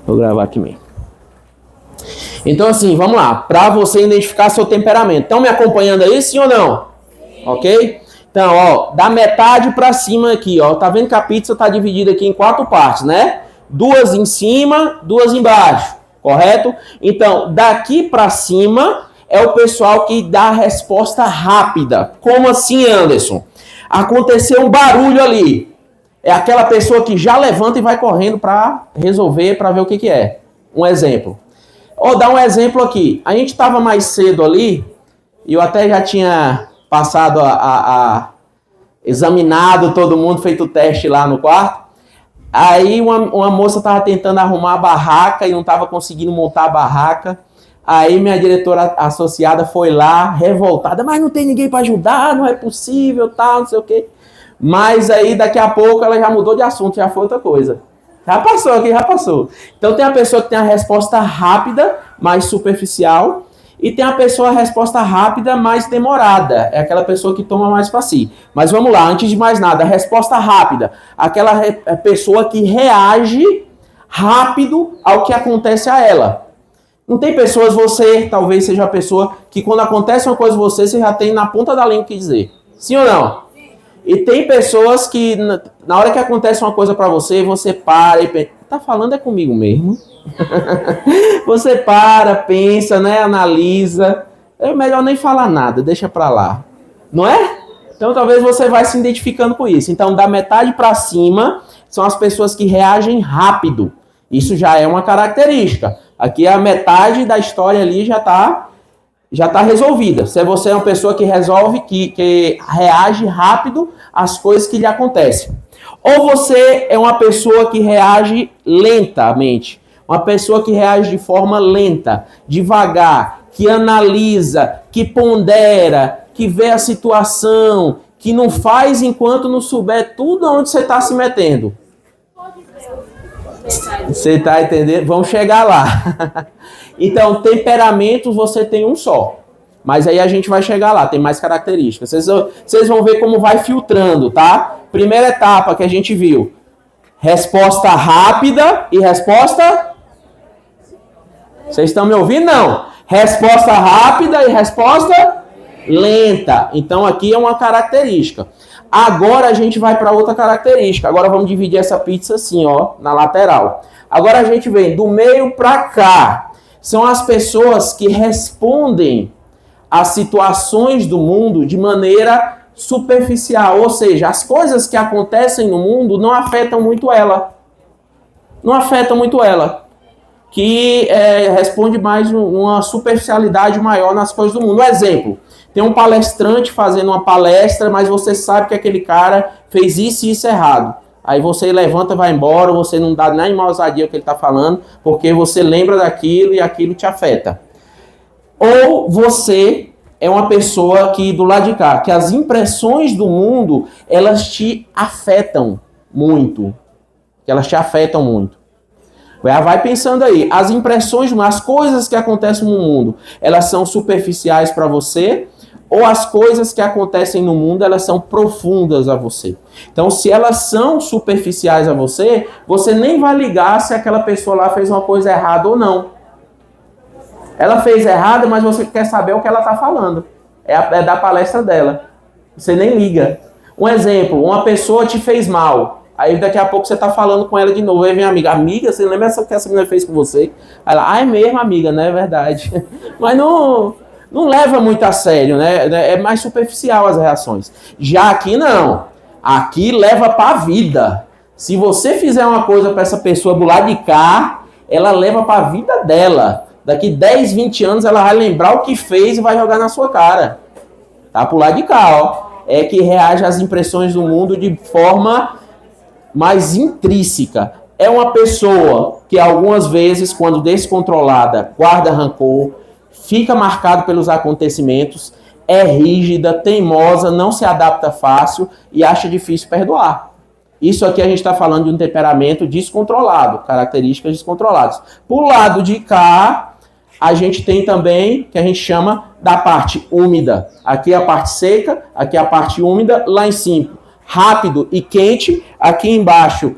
Vou gravar aqui mesmo. Então, assim, vamos lá. Para você identificar seu temperamento. Estão me acompanhando aí, sim ou não? Sim. Ok? Então, ó, da metade para cima aqui, ó. Tá vendo que a pizza tá dividida aqui em 4 partes, né? 2 em cima, 2 embaixo. Correto? Então, daqui para cima é o pessoal que dá a resposta rápida. Como assim, Anderson? Aconteceu um barulho ali. É aquela pessoa que já levanta e vai correndo para resolver, para ver o que que é. Um exemplo. Vou dar um exemplo aqui. A gente estava mais cedo ali, e eu até já tinha passado examinado todo mundo, feito o teste lá no quarto. Aí uma moça estava tentando arrumar a barraca e não estava conseguindo montar a barraca. Aí minha diretora associada foi lá, revoltada, mas não tem ninguém para ajudar, não é possível, tal, não sei o quê. Mas aí daqui a pouco ela já mudou de assunto, já foi outra coisa. Já passou aqui, já passou. Então tem a pessoa que tem a resposta rápida, mais superficial, e tem a pessoa a resposta rápida, mais demorada. É aquela pessoa que toma mais para si. Mas vamos lá, antes de mais nada, a resposta rápida, aquela pessoa que reage rápido ao que acontece a ela. Não tem pessoas, você talvez seja a pessoa que quando acontece uma coisa você já tem na ponta da língua o que dizer. Sim ou não? E tem pessoas que na hora que acontece uma coisa pra você, você para e pensa, tá falando é comigo mesmo? Você para, pensa, né, analisa, é melhor nem falar nada, deixa pra lá. Não é? Então talvez você vai se identificando com isso. Então da metade pra cima são as pessoas que reagem rápido. Isso já é uma característica. Aqui a metade da história ali já tá resolvida. Se você é uma pessoa que resolve, que reage rápido às coisas que lhe acontecem. Ou você é uma pessoa que reage lentamente. Uma pessoa que reage de forma lenta, devagar, que analisa, que pondera, que vê a situação, que não faz enquanto não souber tudo onde você está se metendo. Você está entendendo? Vamos chegar lá. Então, temperamentos você tem um só. Mas aí a gente vai chegar lá, tem mais características. Vocês vão ver como vai filtrando, tá? Primeira etapa que a gente viu. Resposta rápida e resposta... Vocês estão me ouvindo? Não. Resposta rápida e resposta lenta. Então aqui é uma característica. Agora a gente vai para outra característica. Agora vamos dividir essa pizza assim, ó, na lateral. Agora a gente vem do meio para cá. São as pessoas que respondem às situações do mundo de maneira superficial. Ou seja, as coisas que acontecem no mundo não afetam muito ela. Não afetam muito ela. Que responde mais uma superficialidade maior nas coisas do mundo. Um exemplo. Tem um palestrante fazendo uma palestra, mas você sabe que aquele cara fez isso e isso errado. Aí você levanta e vai embora, você não dá nem uma ousadia ao que ele está falando, porque você lembra daquilo e aquilo te afeta. Ou você é uma pessoa que, do lado de cá, que as impressões do mundo, elas te afetam muito. Elas te afetam muito. Vai pensando aí, as impressões, as coisas que acontecem no mundo, elas são superficiais para você, ou as coisas que acontecem no mundo, elas são profundas a você. Então, se elas são superficiais a você, você nem vai ligar se aquela pessoa lá fez uma coisa errada ou não. Ela fez errado, mas você quer saber o que ela está falando. É da palestra dela. Você nem liga. Um exemplo, uma pessoa te fez mal. Aí daqui a pouco você tá falando com ela de novo. Aí vem a amiga. Amiga, você lembra o que essa menina fez com você? Aí ela, é mesmo, amiga, né? É verdade. Mas não leva muito a sério, né? É mais superficial as reações. Já aqui não. Aqui leva pra vida. Se você fizer uma coisa pra essa pessoa do lado de cá, ela leva pra vida dela. Daqui 10, 20 anos ela vai lembrar o que fez e vai jogar na sua cara. Tá pro lado de cá, ó. É que reage às impressões do mundo de forma mais intrínseca. É uma pessoa que algumas vezes, quando descontrolada, guarda rancor, fica marcado pelos acontecimentos, é rígida, teimosa, não se adapta fácil e acha difícil perdoar. Isso aqui a gente está falando de um temperamento descontrolado, características descontroladas. Por lado de cá, a gente tem também, que a gente chama da parte úmida. Aqui é a parte seca, aqui é a parte úmida, lá em cima rápido e quente, aqui embaixo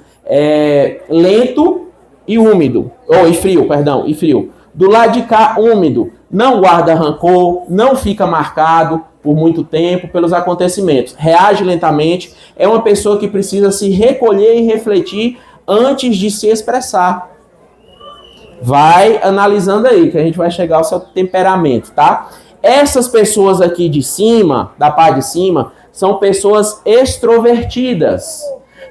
lento e úmido, e frio, perdão, e frio. Do lado de cá, úmido, não guarda rancor, não fica marcado por muito tempo pelos acontecimentos, reage lentamente, é uma pessoa que precisa se recolher e refletir antes de se expressar. Vai analisando aí, que a gente vai chegar ao seu temperamento, tá? Essas pessoas aqui de cima, da parte de cima, são pessoas extrovertidas.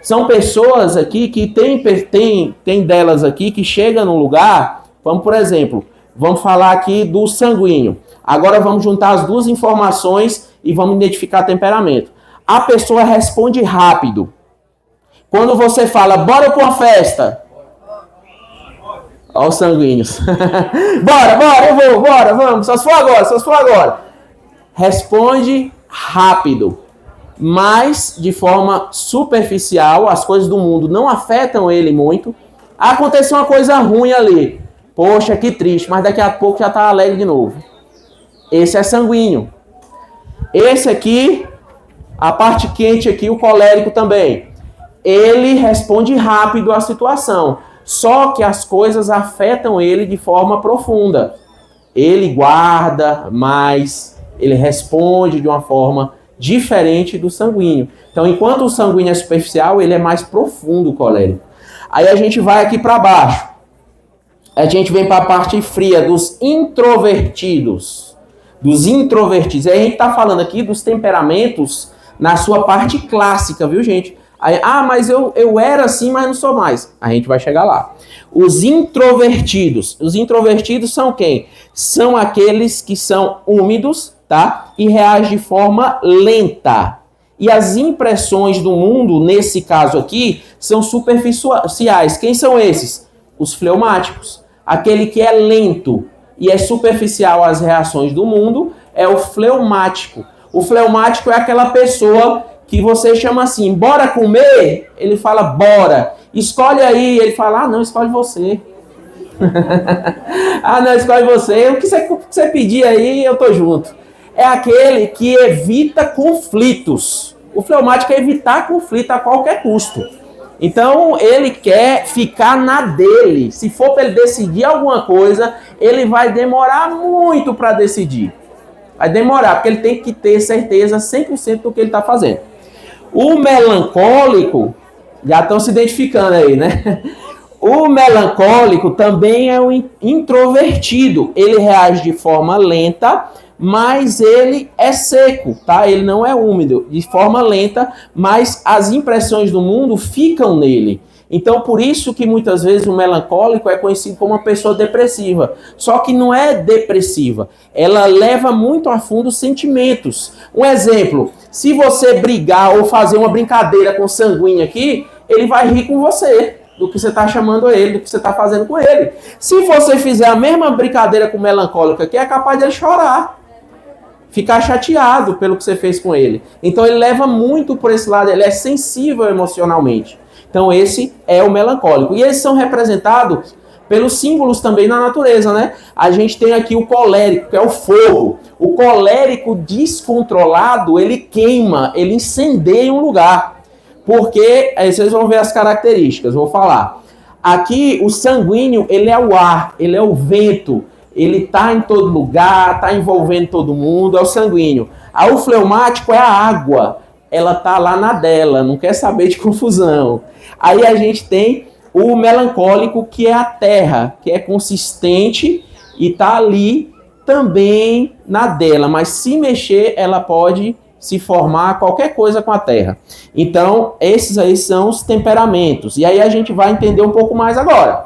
São pessoas aqui que tem delas aqui que chega num lugar, vamos, por exemplo, vamos falar aqui do sanguíneo. Agora vamos juntar as duas informações e vamos identificar temperamento. A pessoa responde rápido. Quando você fala, bora pra uma festa. Olha os sanguíneos. bora, eu vou, bora, vamos, só se for agora. Responde rápido, mas de forma superficial, as coisas do mundo não afetam ele muito. Aconteceu uma coisa ruim ali. Poxa, que triste, mas daqui a pouco já tá alegre de novo. Esse é sanguíneo. Esse aqui, a parte quente aqui, o colérico também. Ele responde rápido à situação. Só que as coisas afetam ele de forma profunda. Ele guarda mais, ele responde de uma forma diferente do sanguíneo. Então, enquanto o sanguíneo é superficial, ele é mais profundo, o colérico. Aí a gente vai aqui para baixo. A gente vem para a parte fria, dos introvertidos. Dos introvertidos. Aí a gente está falando aqui dos temperamentos na sua parte clássica, viu, gente? Aí, mas eu era assim, mas não sou mais. A gente vai chegar lá. Os introvertidos. Os introvertidos são quem? São aqueles que são úmidos, tá? E reagem de forma lenta. E as impressões do mundo, nesse caso aqui, são superficiais. Quem são esses? Os fleumáticos. Aquele que é lento e é superficial às reações do mundo é o fleumático. O fleumático é aquela pessoa que você chama assim, bora comer? Ele fala, bora. Escolhe aí. Ele fala, não, escolhe você. Não, escolhe você. O que você pedir aí, eu tô junto. É aquele que evita conflitos. O fleumático é evitar conflito a qualquer custo. Então, ele quer ficar na dele. Se for para ele decidir alguma coisa, ele vai demorar muito para decidir. Vai demorar, porque ele tem que ter certeza 100% do que ele está fazendo. O melancólico, já estão se identificando aí, né? O melancólico também é um introvertido. Ele reage de forma lenta, mas ele é seco, tá? Ele não é úmido, de forma lenta, mas as impressões do mundo ficam nele. Então, por isso que muitas vezes o melancólico é conhecido como uma pessoa depressiva. Só que não é depressiva. Ela leva muito a fundo os sentimentos. Um exemplo, se você brigar ou fazer uma brincadeira com o sanguíneo aqui, ele vai rir com você, do que você está chamando ele, do que você está fazendo com ele. Se você fizer a mesma brincadeira com o melancólico aqui, é capaz de ele chorar. Ficar chateado pelo que você fez com ele. Então ele leva muito por esse lado, ele é sensível emocionalmente. Então esse é o melancólico. E eles são representados pelos símbolos também na natureza, né? A gente tem aqui o colérico, que é o fogo. O colérico descontrolado, ele queima, ele incendeia um lugar. Porque, aí vocês vão ver as características, vou falar. Aqui o sanguíneo, ele é o ar, ele é o vento. Ele está em todo lugar, está envolvendo todo mundo, é o sanguíneo. O fleumático é a água, ela está lá na dela, não quer saber de confusão. Aí a gente tem o melancólico, que é a terra, que é consistente e está ali também na dela, mas se mexer, ela pode se formar qualquer coisa com a terra. Então, esses aí são os temperamentos. E aí a gente vai entender um pouco mais agora.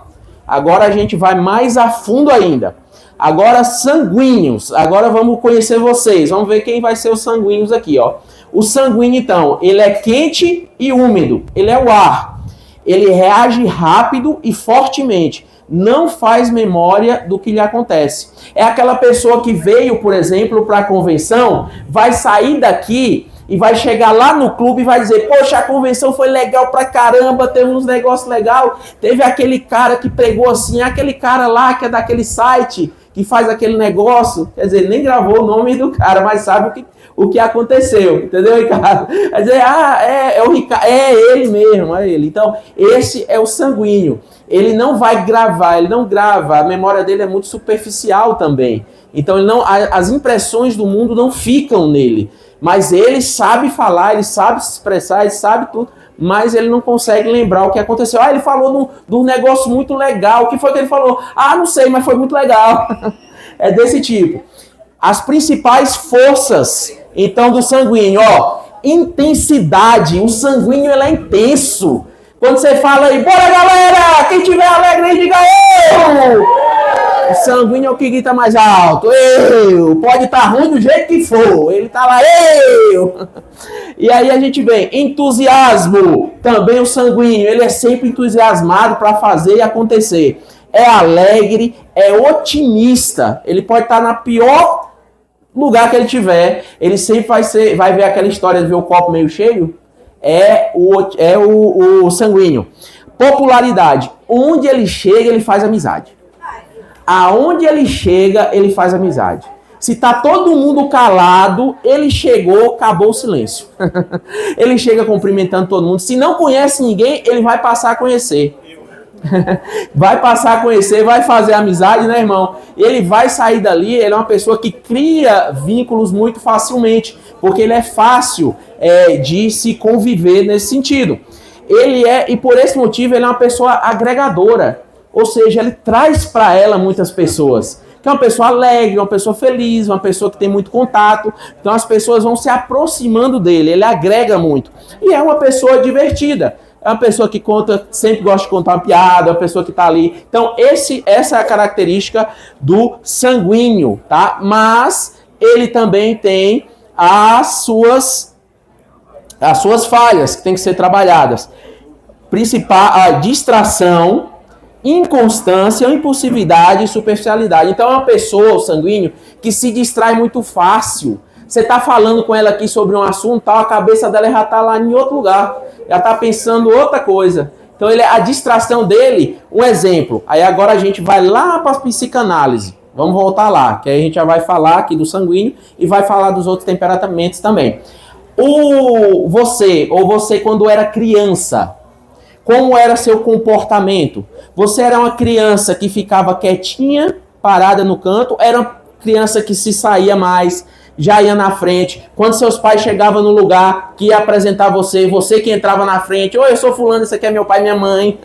Agora a gente vai mais a fundo ainda. Agora, sanguíneos. Agora vamos conhecer vocês. Vamos ver quem vai ser os sanguíneos aqui, ó. O sanguíneo, então, ele é quente e úmido. Ele é o ar. Ele reage rápido e fortemente. Não faz memória do que lhe acontece. É aquela pessoa que veio, por exemplo, para a convenção, vai sair daqui e vai chegar lá no clube e vai dizer, poxa, a convenção foi legal pra caramba, teve uns negócios legais, teve aquele cara que pregou assim, aquele cara lá que é daquele site que faz aquele negócio, quer dizer, nem gravou o nome do cara, mas sabe o que aconteceu, entendeu, Ricardo? Vai dizer, é o Ricardo, é ele mesmo, é ele. Então, esse é o sanguíneo. ele não vai gravar, ele não grava, a memória dele é muito superficial também. Então ele não, as impressões do mundo não ficam nele. Mas ele sabe falar, ele sabe se expressar, ele sabe tudo, mas ele não consegue lembrar o que aconteceu. Ah, ele falou de um negócio muito legal. O que foi que ele falou? Ah, não sei, mas foi muito legal. É desse tipo. As principais forças, então, do sanguíneo, ó, intensidade. O sanguíneo, ele é intenso. Quando você fala aí, bora galera, quem tiver alegre aí, diga eu! O sanguíneo é o que grita mais alto. Eu! Pode estar ruim do jeito que for. Ele tá lá, eu! E aí a gente vem, entusiasmo. Também o sanguíneo, ele é sempre entusiasmado para fazer e acontecer. É alegre, é otimista. Ele pode estar na pior lugar que ele tiver. Ele sempre vai ver aquela história de ver o copo meio cheio. É o sanguíneo. Popularidade. Onde ele chega, ele faz amizade. Aonde ele chega, ele faz amizade. Se tá todo mundo calado, ele chegou, acabou o silêncio. Ele chega cumprimentando todo mundo. Se não conhece ninguém, ele vai passar a conhecer. Vai passar a conhecer, vai fazer amizade, né, irmão? Ele vai sair dali, ele é uma pessoa que cria vínculos muito facilmente, porque ele é fácil de se conviver nesse sentido. E por esse motivo, ele é uma pessoa agregadora. Ou seja, ele traz para ela muitas pessoas. Que é uma pessoa alegre, uma pessoa feliz, uma pessoa que tem muito contato. Então as pessoas vão se aproximando dele, ele agrega muito. E é uma pessoa divertida. É uma pessoa que sempre gosta de contar uma piada, é uma pessoa que está ali. Então essa é a característica do sanguíneo, tá? Mas ele também tem as suas falhas que têm que ser trabalhadas. Principal, a distração, inconstância, impulsividade e superficialidade. Então é uma pessoa, o sanguíneo, que se distrai muito fácil. Você está falando com ela aqui sobre um assunto, tal, a cabeça dela já está lá em outro lugar. Já está pensando outra coisa. Então a distração dele, um exemplo. Aí agora a gente vai lá para a psicanálise. Vamos voltar lá, que aí a gente já vai falar aqui do sanguíneo e vai falar dos outros temperamentos também. Você quando era criança, como era seu comportamento? Você era uma criança que ficava quietinha, parada no canto? Era uma criança que se saía mais, já ia na frente? Quando seus pais chegavam no lugar que ia apresentar você que entrava na frente, oi, eu sou fulano, esse aqui é meu pai e minha mãe.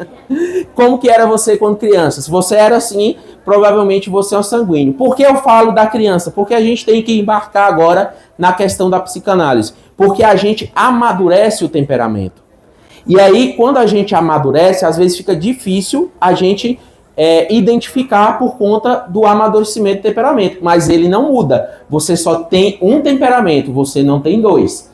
Como que era você quando criança? Se você era assim, provavelmente você é um sanguíneo. Por que eu falo da criança? Porque a gente tem que embarcar agora na questão da psicanálise. Porque a gente amadurece o temperamento. E aí, quando a gente amadurece, às vezes fica difícil a gente identificar por conta do amadurecimento do temperamento. Mas ele não muda. Você só tem um temperamento, você não tem dois.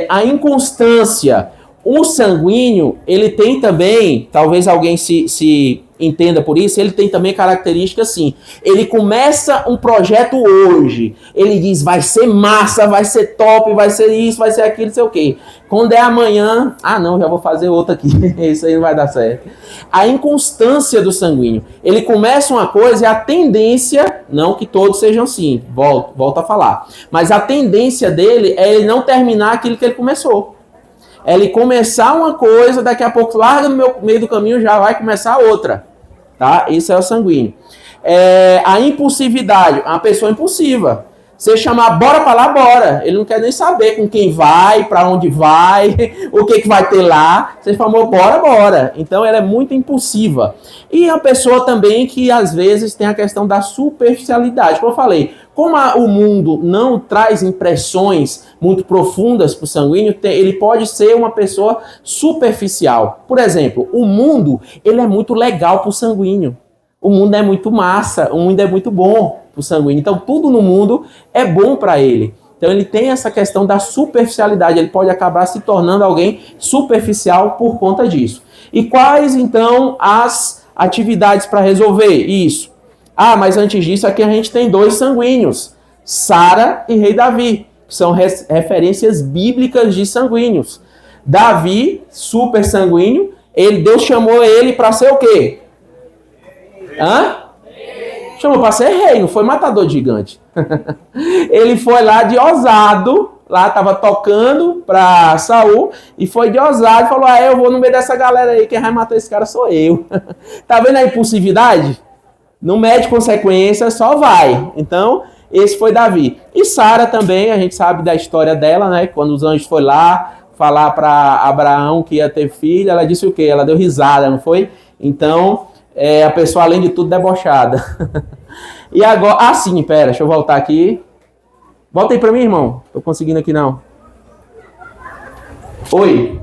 A inconstância. O sanguíneo, ele tem também, talvez alguém se entenda por isso, ele tem também características assim. Ele começa um projeto hoje, ele diz, vai ser massa, vai ser top, vai ser isso, vai ser aquilo, não sei o quê. Quando é amanhã, não, já vou fazer outra aqui, isso aí não vai dar certo. A inconstância do sanguíneo. Ele começa uma coisa e a tendência, não que todos sejam assim, volto a falar, mas a tendência dele é ele não terminar aquilo que ele começou. É ele começar uma coisa, daqui a pouco larga no meio do caminho, já vai começar outra. Tá? Isso é o sanguíneo. A impulsividade, uma pessoa impulsiva. Você chamar bora pra lá, bora. Ele não quer nem saber com quem vai, pra onde vai, o que vai ter lá. Você falou bora, bora. Então ela é muito impulsiva. E a pessoa também que às vezes tem a questão da superficialidade. Como eu falei, como o mundo não traz impressões muito profundas para o sanguíneo, ele pode ser uma pessoa superficial. Por exemplo, o mundo ele é muito legal para o sanguíneo. O mundo é muito massa, o mundo é muito bom para o sanguíneo. Então tudo no mundo é bom para ele. Então ele tem essa questão da superficialidade. Ele pode acabar se tornando alguém superficial por conta disso. E quais então as atividades para resolver isso? Mas antes disso, aqui a gente tem dois sanguíneos, Sara e rei Davi, que são referências bíblicas de sanguíneos. Davi, super sanguíneo, Deus chamou ele para ser o quê? Chamou para ser rei, não foi matador de gigante. Ele foi lá de ousado, lá estava tocando para Saul e foi de ousado e falou, eu vou no meio dessa galera aí, quem vai matar esse cara sou eu. Tá vendo a impulsividade? Não mede consequência, só vai. Então, esse foi Davi. E Sara também, a gente sabe da história dela, né? Quando os anjos foram lá falar para Abraão que ia ter filho, ela disse o quê? Ela deu risada, não foi? Então, a pessoa, além de tudo, debochada. E agora... sim, pera, deixa eu voltar aqui. Volta aí pra mim, irmão. Tô conseguindo aqui, não. Oi.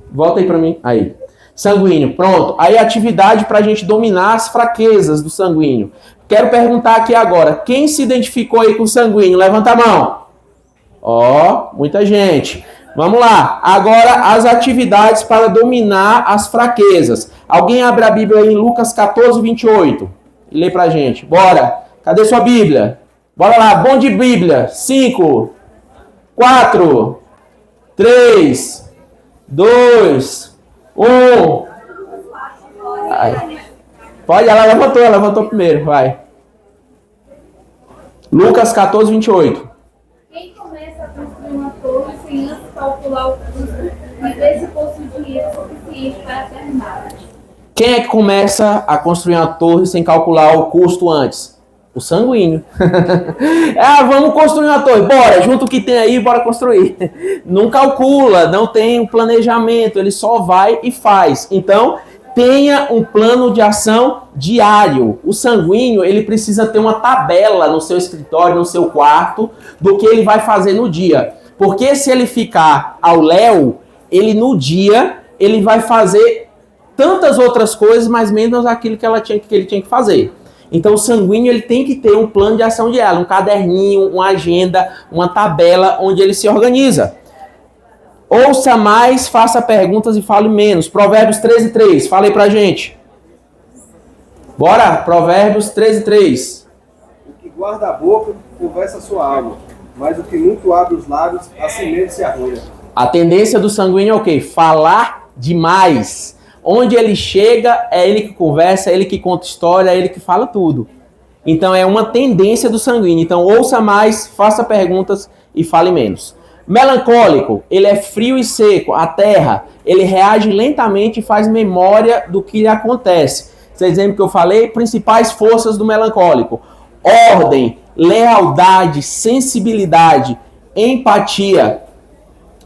Volta aí pra mim. Aí. Sanguíneo, pronto. Aí atividade pra gente dominar as fraquezas do sanguíneo. Quero perguntar aqui agora. Quem se identificou aí com o sanguíneo? Levanta a mão. Muita gente. Vamos lá. Agora, as atividades para dominar as fraquezas. Alguém abre a Bíblia aí em Lucas 14, 28. E lê pra gente. Bora. Cadê sua Bíblia? Bora lá. Bom de Bíblia. 5, 4, 3, 2, 1. Pode, ela levantou primeiro. Vai. Lucas 14, 28. Quem começa a construir uma torre sem antes calcular o custo e ver se possui dinheiro suficiente para terminar? Quem é que começa a construir uma torre sem calcular o custo antes? O sanguíneo. Vamos construir uma torre. Bora, junto o que tem aí, bora construir. Não calcula, não tem um planejamento, ele só vai e faz. Então, tenha um plano de ação diário. O sanguíneo, ele precisa ter uma tabela no seu escritório, no seu quarto, do que ele vai fazer no dia. Porque se ele ficar ao léu, ele no dia, ele vai fazer tantas outras coisas, mas menos aquilo que ele tinha que fazer. Então o sanguíneo, ele tem que ter um plano de ação diário, um caderninho, uma agenda, uma tabela onde ele se organiza. Ouça mais, faça perguntas e fale menos. Provérbios 13, 3. Fala aí pra gente. Bora, Provérbios 13, 3. O que guarda a boca, conversa a sua alma, mas o que muito abre os lábios, assim mesmo se arruina. A tendência do sanguíneo é o quê? Falar demais. Onde ele chega, é ele que conversa, é ele que conta história, é ele que fala tudo. Então é uma tendência do sanguíneo. Então ouça mais, faça perguntas e fale menos. Melancólico, ele é frio e seco, a terra, ele reage lentamente e faz memória do que lhe acontece. Esse exemplo que eu falei, principais forças do melancólico: ordem, lealdade, sensibilidade, empatia,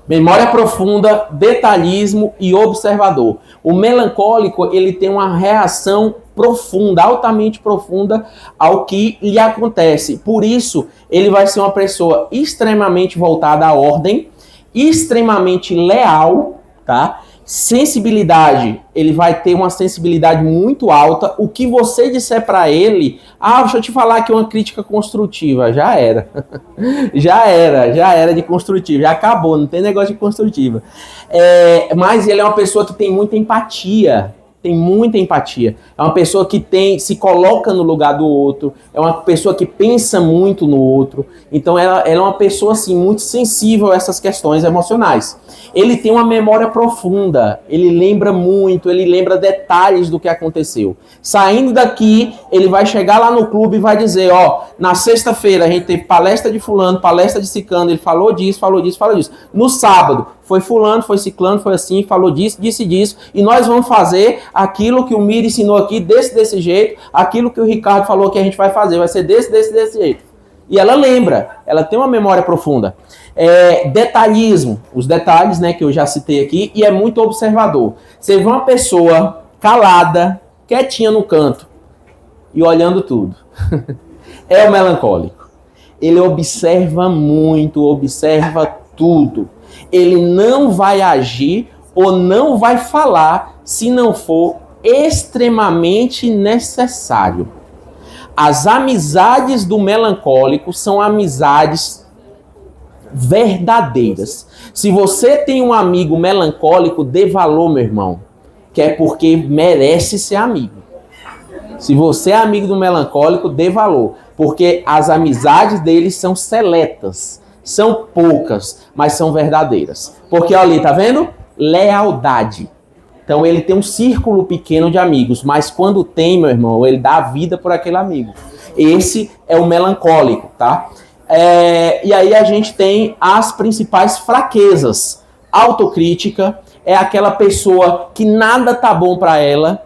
memória profunda, detalhismo e observador. O melancólico, ele tem uma reação profunda, altamente profunda ao que lhe acontece. Por isso, ele vai ser uma pessoa extremamente voltada à ordem, extremamente leal, tá? Sensibilidade, ele vai ter uma sensibilidade muito alta. O que você disser para ele, deixa eu te falar aqui uma crítica construtiva, já era. já era de construtiva, já acabou, não tem negócio de construtiva. Mas ele é uma pessoa que tem muita empatia. É uma pessoa que se coloca no lugar do outro, é uma pessoa que pensa muito no outro. Então ela é uma pessoa assim, muito sensível a essas questões emocionais. Ele tem uma memória profunda, ele lembra muito, ele lembra detalhes do que aconteceu. Saindo daqui, ele vai chegar lá no clube e vai dizer, na sexta-feira a gente teve palestra de fulano, palestra de ciclano, ele falou disso. No sábado, foi fulano, foi ciclano, foi assim, falou disso, disse disso, e nós vamos fazer aquilo que o Miri ensinou aqui, desse jeito, aquilo que o Ricardo falou que a gente vai fazer, vai ser desse jeito. E ela lembra, ela tem uma memória profunda. Detalhismo, os detalhes, né, que eu já citei aqui, e é muito observador. Você vê uma pessoa calada, quietinha no canto, e olhando tudo. É o melancólico. Ele observa muito, observa tudo. Ele não vai agir ou não vai falar se não for extremamente necessário. As amizades do melancólico são amizades verdadeiras. Se você tem um amigo melancólico, dê valor, meu irmão, que é porque merece ser amigo. Se você é amigo do melancólico, dê valor, porque as amizades dele são seletas, são poucas, mas são verdadeiras. Porque olha ali, tá vendo? Lealdade. Então ele tem um círculo pequeno de amigos, mas quando tem, meu irmão, ele dá a vida por aquele amigo. Esse é o melancólico, tá? E aí a gente tem as principais fraquezas. Autocrítica é aquela pessoa que nada tá bom para ela.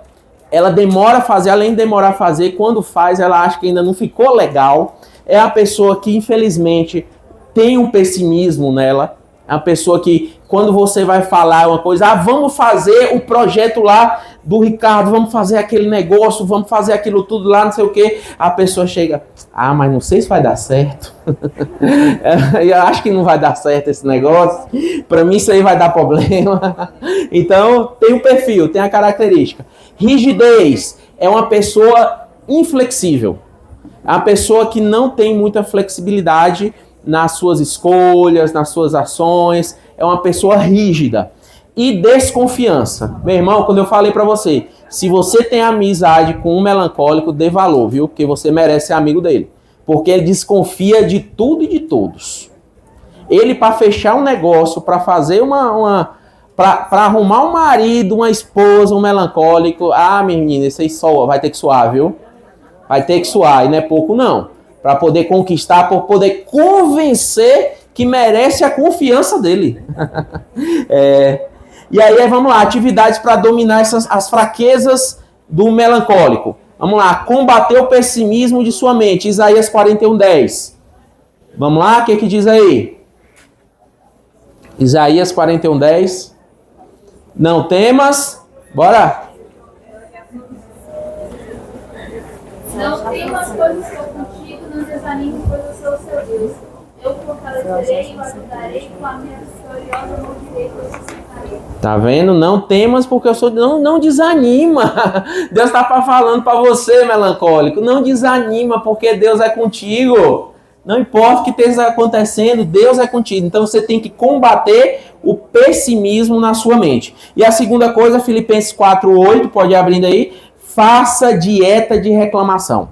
Ela demora a fazer, além de demorar a fazer, quando faz, ela acha que ainda não ficou legal. É a pessoa que, infelizmente, tem um pessimismo nela. É a pessoa que, quando você vai falar uma coisa, vamos fazer o projeto lá do Ricardo, vamos fazer aquele negócio, vamos fazer aquilo tudo lá, não sei o quê. A pessoa chega, mas não sei se vai dar certo. Eu acho que não vai dar certo esse negócio. Para mim isso aí vai dar problema. Então, tem o perfil, tem a característica. Rigidez é uma pessoa inflexível. É uma pessoa que não tem muita flexibilidade nas suas escolhas, nas suas ações. É uma pessoa rígida. E desconfiança. Meu irmão, quando eu falei pra você, se você tem amizade com um melancólico, dê valor, viu? Porque você merece ser amigo dele. Porque ele desconfia de tudo e de todos. Ele, para fechar um negócio, para fazer para arrumar um marido, uma esposa, um melancólico, menina, isso aí só vai ter que suar, viu? Vai ter que suar, e não é pouco não. Para poder conquistar, para poder convencer que merece a confiança dele. E aí, vamos lá, atividades para dominar as fraquezas do melancólico. Vamos lá, combater o pessimismo de sua mente. Isaías 41:10. Vamos lá, o que diz aí? Isaías 41:10. Não temas. Bora. Não temas, pois estou contigo, não desanimes, pois eu sou o seu Deus. Eu o fortalecerei e o ajudarei, com a minha vitoriosa mão direita eu sustentarei. Tá vendo? Não temas, porque eu sou... Não desanima. Deus está falando para você, melancólico. Não desanima, porque Deus é contigo. Não importa o que esteja acontecendo, Deus é contigo. Então você tem que combater o pessimismo na sua mente. E a segunda coisa, Filipenses 4:8, pode ir abrindo aí. Faça dieta de reclamação.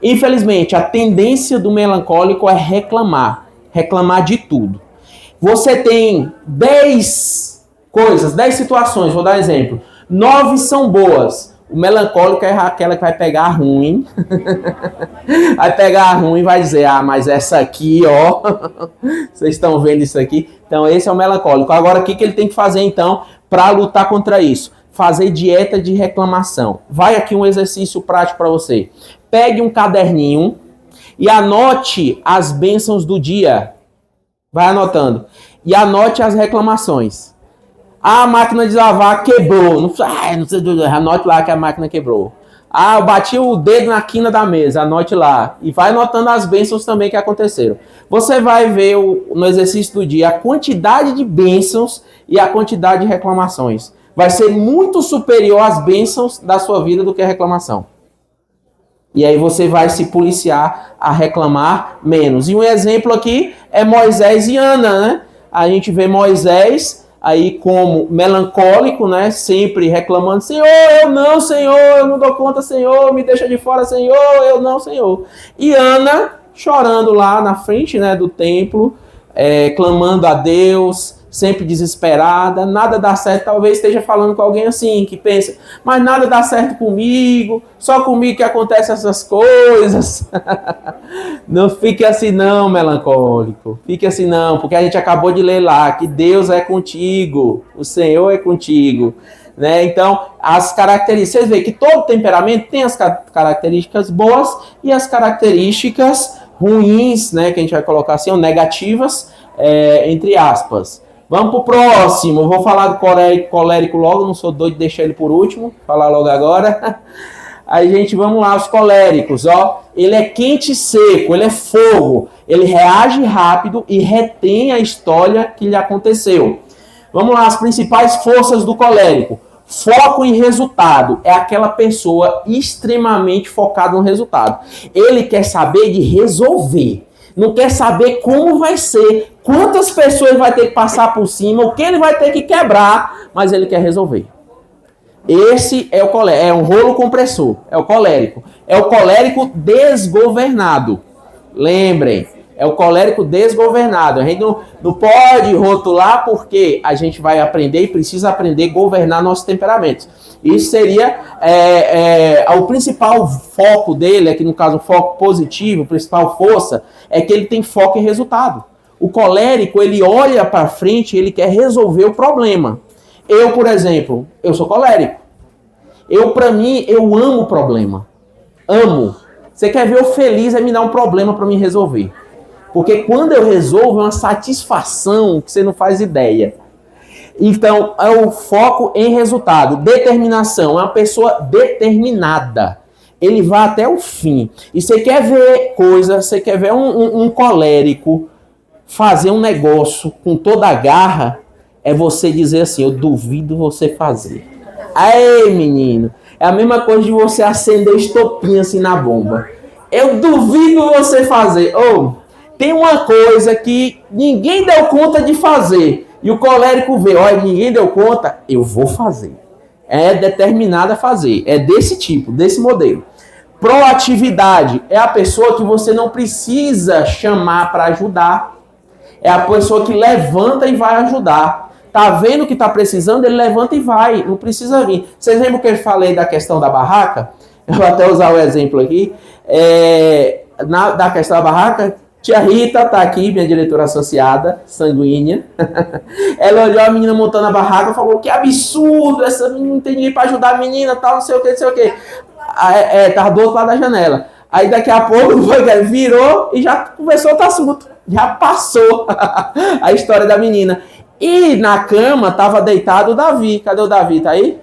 Infelizmente, a tendência do melancólico é reclamar. Reclamar de tudo. Você tem 10 coisas, 10 situações, vou dar um exemplo. 9 são boas. O melancólico é aquela que vai pegar ruim. Vai pegar ruim e vai dizer, mas essa aqui, ó. Vocês estão vendo isso aqui? Então, esse é o melancólico. Agora, o que ele tem que fazer, então, para lutar contra isso? Fazer dieta de reclamação. Vai aqui um exercício prático para você. Pegue um caderninho e anote as bênçãos do dia. Vai anotando. E anote as reclamações. A máquina de lavar quebrou. Não sei, anote lá que a máquina quebrou. Eu bati o dedo na quina da mesa. Anote lá. E vai anotando as bênçãos também que aconteceram. Você vai ver no exercício do dia a quantidade de bênçãos e a quantidade de reclamações. Vai ser muito superior às bênçãos da sua vida do que a reclamação. E aí você vai se policiar a reclamar menos. E um exemplo aqui é Moisés e Ana, né? A gente vê Moisés aí como melancólico, né? Sempre reclamando, Senhor, eu não dou conta, Senhor, me deixa de fora, Senhor, eu não, Senhor. E Ana chorando lá na frente, né, do templo, clamando a Deus, sempre desesperada, nada dá certo. Talvez esteja falando com alguém assim, que pensa, mas nada dá certo comigo, só comigo que acontecem essas coisas. Não fique assim não, melancólico. Fique assim não, porque a gente acabou de ler lá, que Deus é contigo, o Senhor é contigo. Né? Então, as características, vocês veem que todo temperamento tem as características boas e as características ruins, né? Que a gente vai colocar assim, ou negativas, entre aspas. Vamos pro próximo. Vou falar do colérico logo, não sou doido de deixar ele por último. Falar logo agora. Aí, gente, vamos lá, os coléricos, ó. Ele é quente e seco, ele é fogo. Ele reage rápido e retém a história que lhe aconteceu. Vamos lá, as principais forças do colérico. Foco em resultado. É aquela pessoa extremamente focada no resultado. Ele quer saber de resolver. Não quer saber como vai ser, quantas pessoas vai ter que passar por cima, o que ele vai ter que quebrar, mas ele quer resolver. Esse é o colérico, é um rolo compressor, é o colérico. É o colérico desgovernado. Lembrem, É o colérico desgovernado. A gente não pode rotular porque a gente vai aprender e precisa aprender a governar nossos temperamentos. Isso seria o principal foco dele, aqui no caso o foco positivo, a principal força, é que ele tem foco em resultado. O colérico, ele olha para frente, ele quer resolver o problema. Eu, por exemplo, eu sou colérico. Para mim, eu amo o problema. Amo. Você quer ver eu feliz, é me dar um problema para mim resolver. Porque quando eu resolvo, é uma satisfação que você não faz ideia. Então, é o foco em resultado. Determinação. É uma pessoa determinada. Ele vai até o fim. E você quer ver coisa, você quer ver um colérico fazer um negócio com toda a garra, é você dizer assim, eu duvido você fazer. Aí, menino, é a mesma coisa de você acender estopinha assim na bomba. Eu duvido você fazer. Tem uma coisa que ninguém deu conta de fazer. E o colérico vê, olha, ninguém deu conta, eu vou fazer. É determinado a fazer. É desse tipo, desse modelo. Proatividade é a pessoa que você não precisa chamar para ajudar. É a pessoa que levanta e vai ajudar. Tá vendo que tá precisando, ele levanta e vai. Não precisa vir. Vocês lembram que eu falei da questão da barraca? Eu vou até usar o exemplo aqui. Da questão da barraca, tia Rita tá aqui, minha diretora associada, sanguínea. Ela olhou a menina montando a barraca e falou, que absurdo, essa menina não tem ninguém para ajudar a menina, tal, não sei o que, não sei o que. Tava do outro lado da janela. Aí daqui a pouco virou e já começou outro assunto. Já passou a história da menina. E na cama tava deitado o Davi. Cadê o Davi? Tá aí?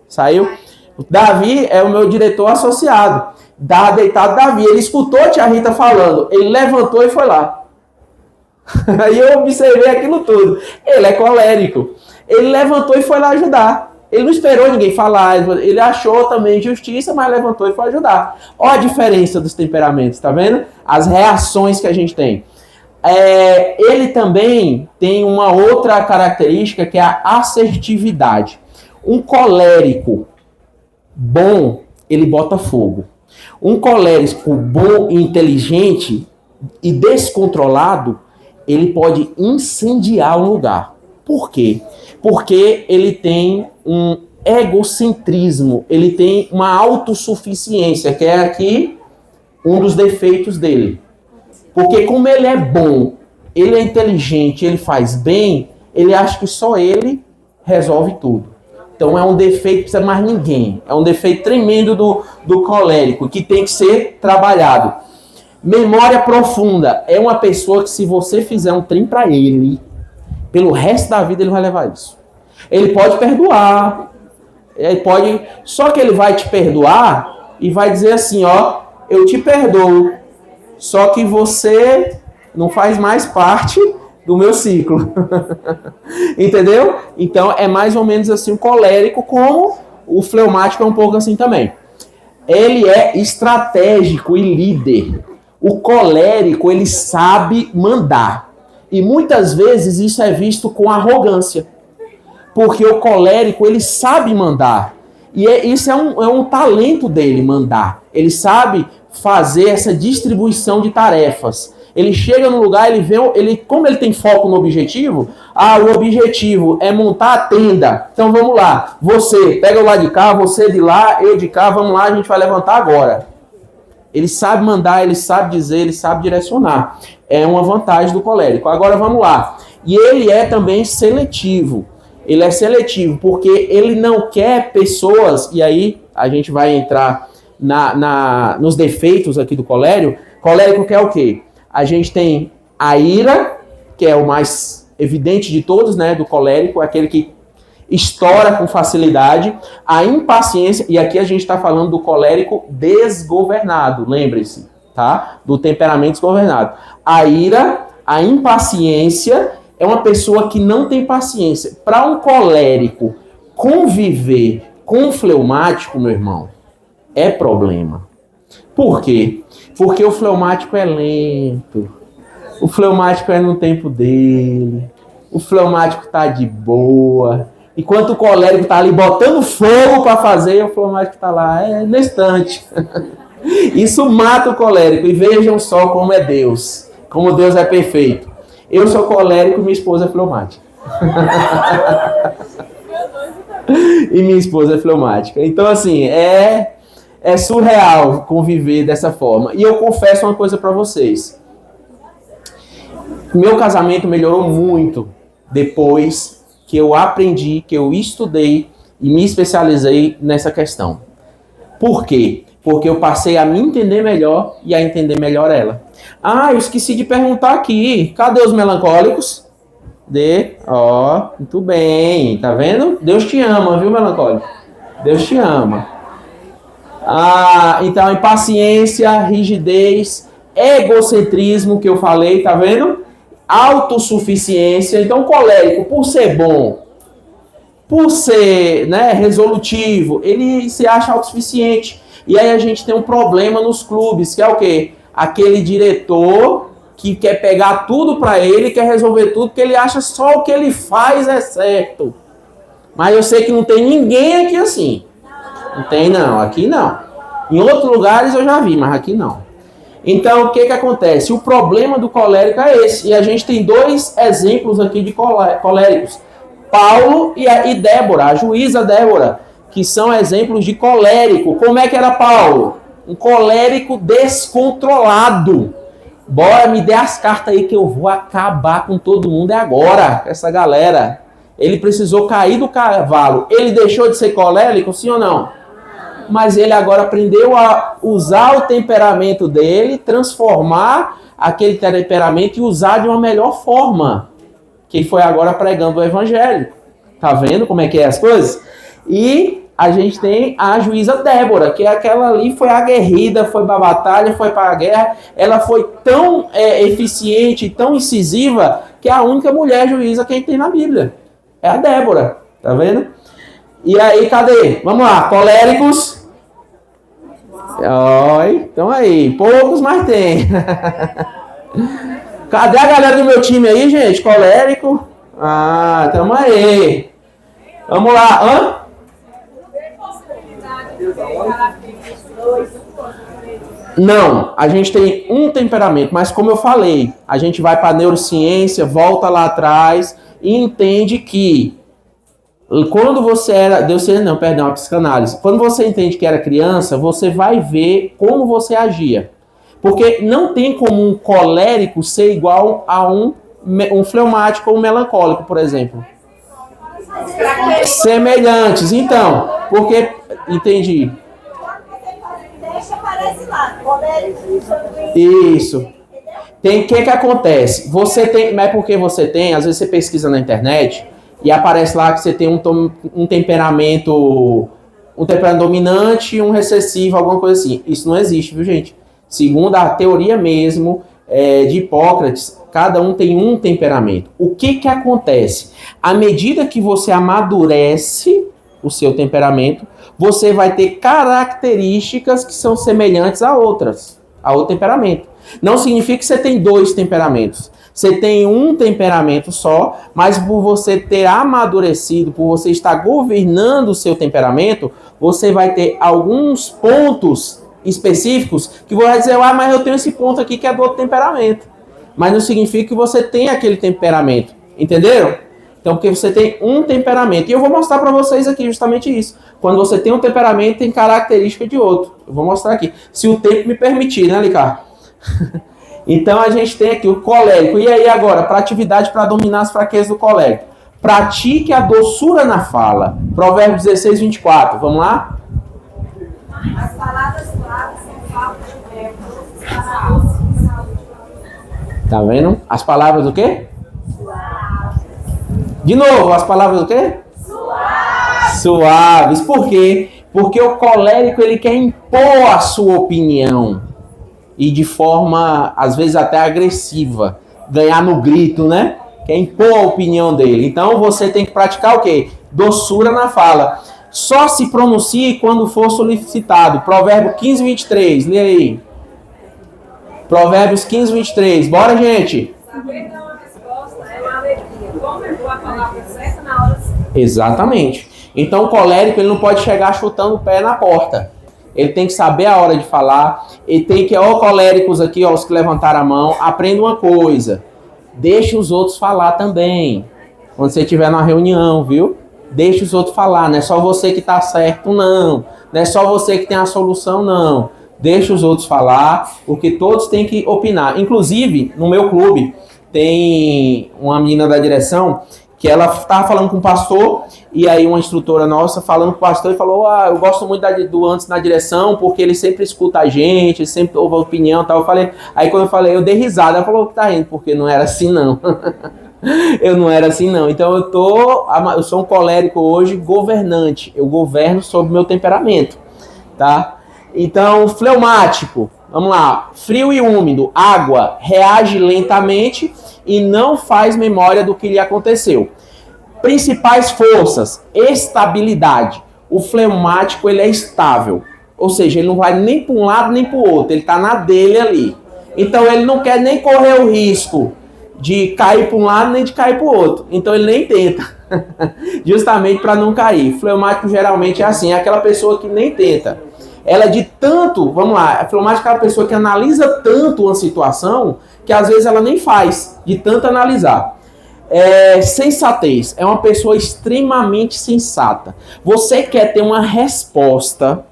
Saiu? O Davi é o meu diretor associado. Tava deitado o Davi. Ele escutou a tia Rita falando. Ele levantou e foi lá. Aí eu observei aquilo tudo. Ele é colérico. Ele levantou e foi lá ajudar. Ele não esperou ninguém falar. Ele achou também justiça, mas levantou e foi ajudar. Olha a diferença dos temperamentos, tá vendo? As reações que a gente tem. Ele também tem uma outra característica que é a assertividade. Um colérico bom, ele bota fogo. Um colérico bom e inteligente e descontrolado, ele pode incendiar um lugar. Por quê? Porque ele tem um egocentrismo, ele tem uma autossuficiência, que é aqui um dos defeitos dele. Porque como ele é bom, ele é inteligente, ele faz bem, ele acha que só ele resolve tudo. Então é um defeito que precisa mais ninguém. É um defeito tremendo do colérico, que tem que ser trabalhado. Memória profunda. É uma pessoa que se você fizer um trem para ele, pelo resto da vida ele vai levar isso. Ele pode perdoar. Só que ele vai te perdoar e vai dizer assim, ó, eu te perdoo. Só que você não faz mais parte do meu ciclo. Entendeu? Então é mais ou menos assim o colérico, como o fleumático é um pouco assim também. Ele é estratégico e líder. O colérico, ele sabe mandar. E muitas vezes isso é visto com arrogância. Porque o colérico, ele sabe mandar. E isso é um talento dele, mandar. Ele sabe fazer essa distribuição de tarefas. Ele chega no lugar, como ele tem foco no objetivo, o objetivo é montar a tenda. Então vamos lá, você pega o lado de cá, você de lá, eu de cá, vamos lá, a gente vai levantar agora. Ele sabe mandar, ele sabe dizer, ele sabe direcionar. É uma vantagem do colérico. Agora vamos lá. E ele é também seletivo. Ele é seletivo porque ele não quer pessoas, e aí a gente vai entrar nos defeitos aqui do colérico. Colérico quer o quê? A gente tem a ira, que é o mais evidente de todos, né, do colérico, aquele que estoura com facilidade. A impaciência, e aqui a gente está falando do colérico desgovernado, lembre-se, tá? Do temperamento desgovernado. A ira, a impaciência, é uma pessoa que não tem paciência. Para um colérico conviver com um fleumático, meu irmão, é problema. Por quê? Porque o fleumático é lento. O fleumático é no tempo dele. O fleumático tá de boa. Enquanto o colérico tá ali botando fogo para fazer, o fleumático tá lá, no instante. Isso mata o colérico. E vejam só como é Deus. Como Deus é perfeito. Eu sou colérico e minha esposa é fleumática. E minha esposa é fleumática. Então, assim, é surreal conviver dessa forma. E eu confesso uma coisa pra vocês. Meu casamento melhorou muito depois que eu aprendi, que eu estudei e me especializei nessa questão. Por quê? Porque eu passei a me entender melhor e a entender melhor ela. Ah, eu esqueci de perguntar aqui. Cadê os melancólicos? Muito bem. Tá vendo? Deus te ama, viu, melancólico? Deus te ama. Então, impaciência, rigidez, egocentrismo, que eu falei, tá vendo? Autossuficiência. Então, colérico, por ser bom, por ser, né, resolutivo, ele se acha autossuficiente. E aí a gente tem um problema nos clubes, que é o quê? Aquele diretor que quer pegar tudo pra ele, quer resolver tudo, porque ele acha só o que ele faz é certo. Mas eu sei que não tem ninguém aqui assim. Não tem não, aqui não. Em outros lugares eu já vi, mas aqui não. Então, o que acontece? O problema do colérico é esse. E a gente tem dois exemplos aqui de coléricos. Paulo e Débora, a juíza Débora, que são exemplos de colérico. Como é que era Paulo? Um colérico descontrolado. Bora, me dê as cartas aí que eu vou acabar com todo mundo agora, essa galera. Ele precisou cair do cavalo. Ele deixou de ser colérico, sim ou não? Mas ele agora aprendeu a usar o temperamento dele, transformar aquele temperamento e usar de uma melhor forma. Que foi agora pregando o evangelho. Tá vendo como é que é as coisas? E a gente tem a juíza Débora, que é aquela ali, foi aguerrida, foi pra batalha, foi pra guerra. Ela foi tão eficiente, tão incisiva, que é a única mulher juíza que a gente tem na Bíblia. É a Débora, tá vendo? E aí, cadê? Vamos lá, coléricos. Oi, então aí, poucos, mas tem. Cadê a galera do meu time aí, gente? Colérico? Tamo aí. Vamos lá, hã? Não, a gente tem um temperamento, mas como eu falei, a gente vai para a neurociência, volta lá atrás e entende que quando você era, a psicanálise. Quando você entende que era criança, você vai ver como você agia. Porque não tem como um colérico ser igual a um fleumático ou um melancólico, por exemplo. Semelhantes. Então, porque... Entendi. Isso. Tem que acontece? Você tem... Mas porque você tem... Às vezes você pesquisa na internet e aparece lá que você tem um temperamento... Um temperamento dominante e um recessivo, alguma coisa assim. Isso não existe, viu, gente? Segundo a teoria mesmo de Hipócrates, cada um tem um temperamento. O que acontece? À medida que você amadurece o seu temperamento, você vai ter características que são semelhantes a outro temperamento. Não significa que você tem dois temperamentos. Você tem um temperamento só, mas por você ter amadurecido, por você estar governando o seu temperamento, você vai ter alguns pontos específicos que vai dizer, mas eu tenho esse ponto aqui que é do outro temperamento. Mas não significa que você tem aquele temperamento. Entenderam? Então, porque você tem um temperamento. E eu vou mostrar para vocês aqui justamente isso. Quando você tem um temperamento, tem característica de outro. Eu vou mostrar aqui. Se o tempo me permitir, né, Licar? Então, a gente tem aqui o colérico. E aí, agora, para atividade para dominar as fraquezas do colérico. Pratique a doçura na fala. Provérbios 16, 24. Vamos lá? As palavras suaves são falta de verbo. Tá vendo? As palavras do quê? De novo, as palavras do quê? Suaves. Por quê? Porque o colérico, ele quer impor a sua opinião. E de forma, às vezes, até agressiva. Ganhar no grito, né? Quer impor a opinião dele. Então, você tem que praticar o quê? Doçura na fala. Só se pronuncie quando for solicitado. Provérbio 15, 23. Lê aí. Provérbios 15, 23. Bora, gente. Saber dar uma resposta é uma alegria. Como é boa a palavra certa na hora certa. Exatamente. Então, o colérico, ele não pode chegar chutando o pé na porta. ele tem que saber a hora de falar, ele tem que, ó, coléricos aqui, ó, os que levantaram a mão, aprenda uma coisa, deixe os outros falar também, quando você estiver numa reunião, viu? Deixe os outros falar, não é só você que tá certo, não é só você que tem a solução, não. Deixa os outros falar, porque todos têm que opinar. Inclusive, no meu clube, tem uma menina da direção que ela estava falando com o pastor, e aí uma instrutora nossa falando com o pastor e falou, eu gosto muito do Antes na direção, porque ele sempre escuta a gente, ele sempre ouve a opinião e tal. Aí quando eu falei, eu dei risada, ela falou, tá rindo, porque não era assim não. Eu não era assim não. Então eu sou um colérico hoje governante, eu governo sob meu temperamento, tá? Então, fleumático, vamos lá, frio e úmido, água, reage lentamente e não faz memória do que lhe aconteceu. Principais forças, estabilidade. O fleumático, ele é estável, ou seja, ele não vai nem para um lado nem para o outro, ele está na dele ali. Então, ele não quer nem correr o risco de cair para um lado nem de cair para o outro. Então, ele nem tenta, justamente para não cair. Fleumático, geralmente, é assim, é aquela pessoa que nem tenta. Ela de tanto, vamos lá, a fleumática é aquela pessoa que analisa tanto uma situação que às vezes ela nem faz, de tanto analisar. Sensatez, é uma pessoa extremamente sensata. Você quer ter uma resposta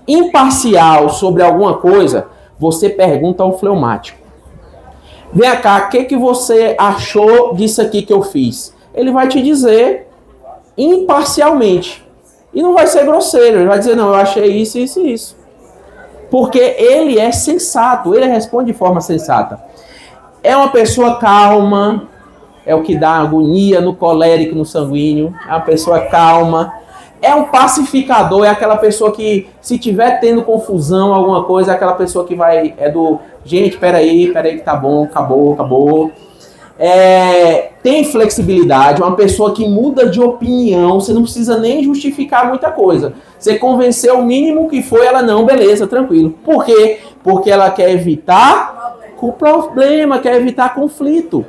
imparcial sobre alguma coisa, você pergunta ao fleumático. Vem cá, o que você achou disso aqui que eu fiz? Ele vai te dizer imparcialmente. E não vai ser grosseiro, ele vai dizer, não, eu achei isso, isso e isso. Porque ele é sensato, ele responde de forma sensata. É uma pessoa calma, é o que dá agonia no colérico, no sanguíneo, é uma pessoa calma. É um pacificador, é aquela pessoa que, se tiver tendo confusão, alguma coisa, é aquela pessoa que vai, gente, peraí que tá bom, acabou. Tem flexibilidade, é uma pessoa que muda de opinião, você não precisa nem justificar muita coisa. Você convenceu o mínimo que foi, ela não, beleza, tranquilo. Por quê? Porque ela quer evitar o problema, quer evitar conflito.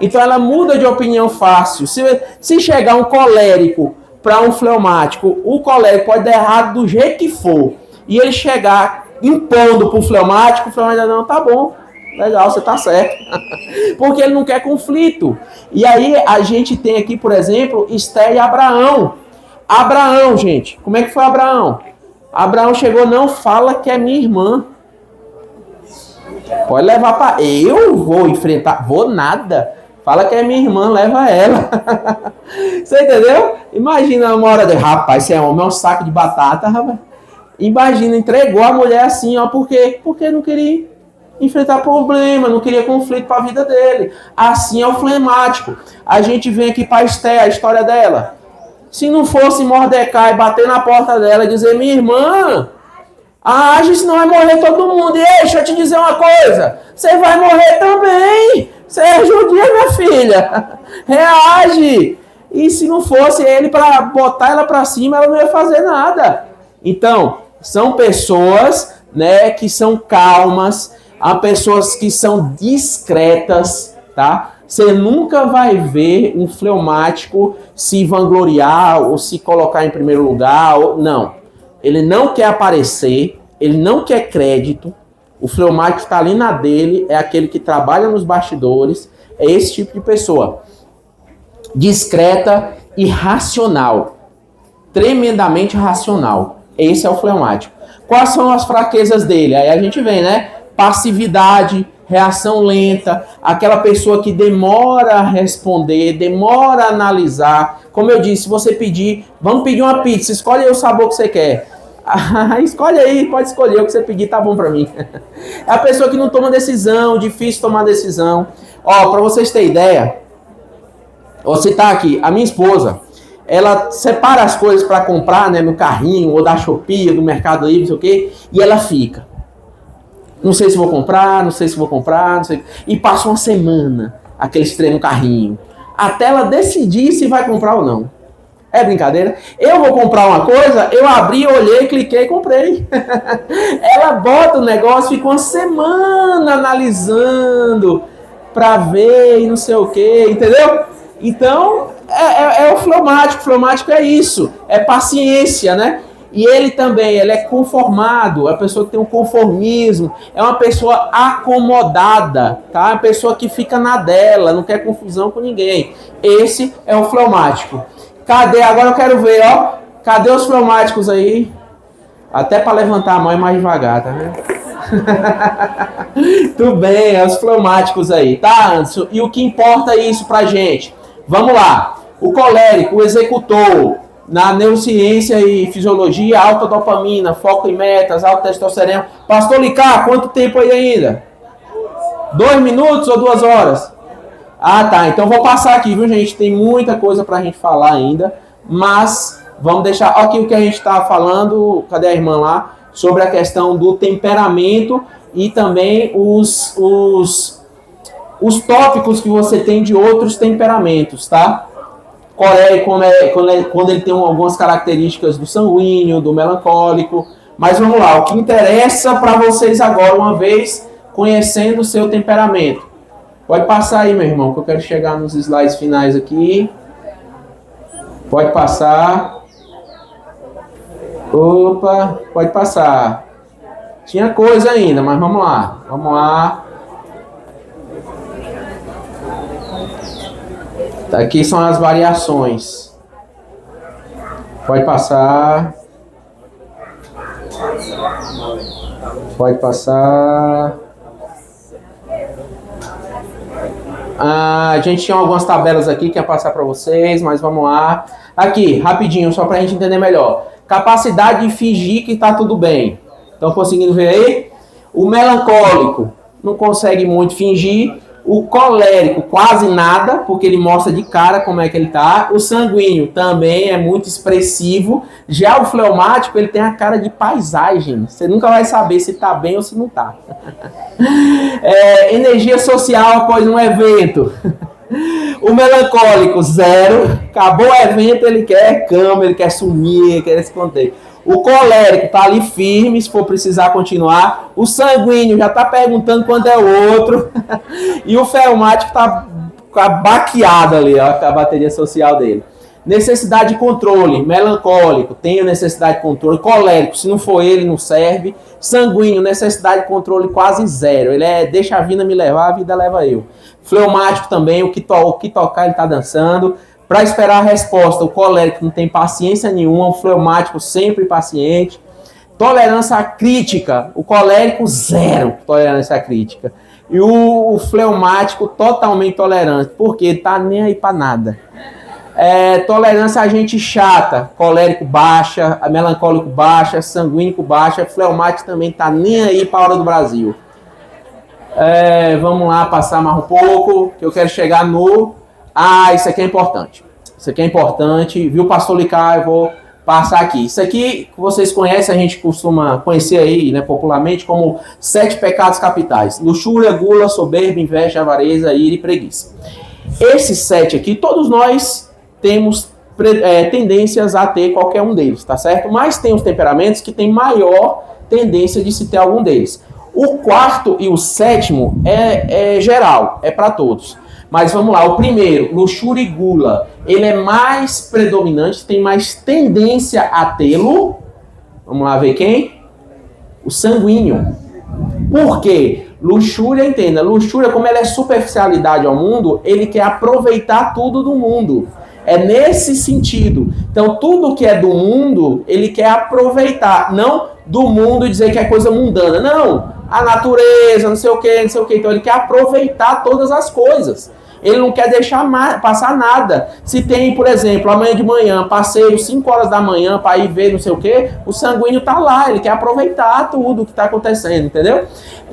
Então ela muda de opinião fácil. Se chegar um colérico para um fleumático, o colérico pode dar errado do jeito que for, e ele chegar impondo para o fleumático não, tá bom. Legal, você tá certo. Porque ele não quer conflito. E aí a gente tem aqui, por exemplo, Esté e Abraão. Abraão, gente, como é que foi Abraão? Abraão chegou, não fala que é minha irmã. Pode levar para... Eu vou enfrentar... Vou nada. Fala que é minha irmã, leva ela. Você entendeu? Imagina uma hora de... Rapaz, esse é um saco de batata, rapaz. Imagina, entregou a mulher assim, ó. Por quê? Porque não queria enfrentar problema, não queria conflito para a vida dele. Assim é o fleumático. A gente vem aqui para Esté, a história dela. Se não fosse Mordecai bater na porta dela e dizer, minha irmã, age, senão vai morrer todo mundo. E deixa eu te dizer uma coisa, você vai morrer também. Você é judia, minha filha. Reage. E se não fosse ele para botar ela para cima, ela não ia fazer nada. Então, são pessoas, né, que são calmas, há pessoas que são discretas, tá? Você nunca vai ver um fleumático se vangloriar ou se colocar em primeiro lugar. Não. Ele não quer aparecer, ele não quer crédito. O fleumático está ali na dele, é aquele que trabalha nos bastidores, é esse tipo de pessoa. Discreta e racional. Tremendamente racional. Esse é o fleumático. Quais são as fraquezas dele? Aí a gente vem, né? Passividade, reação lenta, aquela pessoa que demora a responder, demora a analisar. Como eu disse, se você pedir, vamos pedir uma pizza, escolhe aí o sabor que você quer. Escolhe aí, pode escolher o que você pedir, tá bom pra mim. É a pessoa que não toma decisão, difícil tomar decisão. Ó, pra vocês terem ideia, vou citar aqui, a minha esposa, ela separa as coisas pra comprar, né, no carrinho, ou da Shopee, do Mercado Livre, não sei o quê, e ela fica. Não sei se vou comprar, não sei. E passa uma semana, aqueles trem no carrinho, até ela decidir se vai comprar ou não. É brincadeira? Eu vou comprar uma coisa, eu abri, olhei, cliquei e comprei. Ela bota o negócio, fica uma semana analisando pra ver e não sei o que, entendeu? Então, é o fleumático. O fleumático é isso, é paciência, né? E ele também, ele é conformado, é uma pessoa que tem um conformismo, é uma pessoa acomodada, tá? É uma pessoa que fica na dela, não quer confusão com ninguém. Esse é o fleumático. Cadê? Agora eu quero ver, ó. Cadê os fleumáticos aí? Até para levantar a mão é mais devagar, tá vendo? Tudo bem, é os fleumáticos aí, tá, Anderson? E o que importa é isso pra gente? Vamos lá. O colérico, o executor, na neurociência e fisiologia, alta dopamina, foco em metas, alta testosterona. Pastor Licá, quanto tempo aí ainda? 2 minutos ou 2 horas? Ah, tá. Então vou passar aqui, viu, gente? Tem muita coisa pra gente falar ainda, mas vamos deixar aqui o que a gente tá falando. Cadê a irmã lá? Sobre a questão do temperamento e também os tópicos que você tem de outros temperamentos, tá? Colérico, quando ele tem algumas características do sanguíneo, do melancólico. Mas vamos lá, o que interessa para vocês agora, uma vez conhecendo o seu temperamento. Pode passar aí, meu irmão, que eu quero chegar nos slides finais aqui. Pode passar. Opa, pode passar. Tinha coisa ainda, mas vamos lá. Vamos lá. Aqui são as variações. Pode passar. Pode passar. A gente tinha algumas tabelas aqui que ia passar para vocês, mas vamos lá. Aqui, rapidinho, só para a gente entender melhor. Capacidade de fingir que está tudo bem. Estão conseguindo ver aí? O melancólico não consegue muito fingir. O colérico, quase nada, porque ele mostra de cara como é que ele tá. O sanguíneo também é muito expressivo. Já o fleumático, ele tem a cara de paisagem. Você nunca vai saber se tá bem ou se não tá. Energia social após um evento. O melancólico, 0. Acabou o evento, ele quer cama, ele quer sumir, ele quer esconder. O colérico tá ali firme, se for precisar continuar. O sanguíneo já tá perguntando quando é o outro. E o fleumático tá baqueado ali, ó, com a bateria social dele. Necessidade de controle, melancólico, tem necessidade de controle. Colérico, se não for ele, não serve. Sanguíneo, necessidade de controle quase 0. Ele deixa a vida me levar, a vida leva eu. Fleumático também, o que tocar ele tá dançando. Para esperar a resposta, o colérico não tem paciência nenhuma, o fleumático sempre paciente. Tolerância à crítica, o colérico 0 tolerância à crítica. E o fleumático totalmente tolerante, porque tá nem aí para nada. Tolerância a gente chata, colérico baixa, melancólico baixa, sanguíneo baixa, fleumático também tá nem aí para a hora do Brasil. Vamos lá, passar mais um pouco, que eu quero chegar no... isso aqui é importante. Isso aqui é importante, viu, pastor Licá? Eu vou passar aqui. Isso aqui que vocês conhecem, a gente costuma conhecer aí, né, popularmente, como 7 pecados capitais. Luxúria, gula, soberba, inveja, avareza, ira e preguiça. Esses 7 aqui, todos nós temos tendências a ter qualquer um deles, tá certo? Mas tem os temperamentos que têm maior tendência de se ter algum deles. O 4º e o 7º é geral, é para todos. Mas vamos lá, o primeiro, luxúria e gula, ele é mais predominante, tem mais tendência a tê-lo. Vamos lá ver quem? O sanguíneo. Por quê? Luxúria, entenda, luxúria, como ela é superficialidade ao mundo, ele quer aproveitar tudo do mundo. É nesse sentido. Então, tudo que é do mundo, ele quer aproveitar. Não do mundo e dizer que é coisa mundana. Não. A natureza, não sei o que, não sei o que. Então, ele quer aproveitar todas as coisas. Ele não quer deixar passar nada. Se tem, por exemplo, amanhã de manhã, passeio 5 horas da manhã para ir ver não sei o que, o sanguíneo tá lá. Ele quer aproveitar tudo que está acontecendo, entendeu?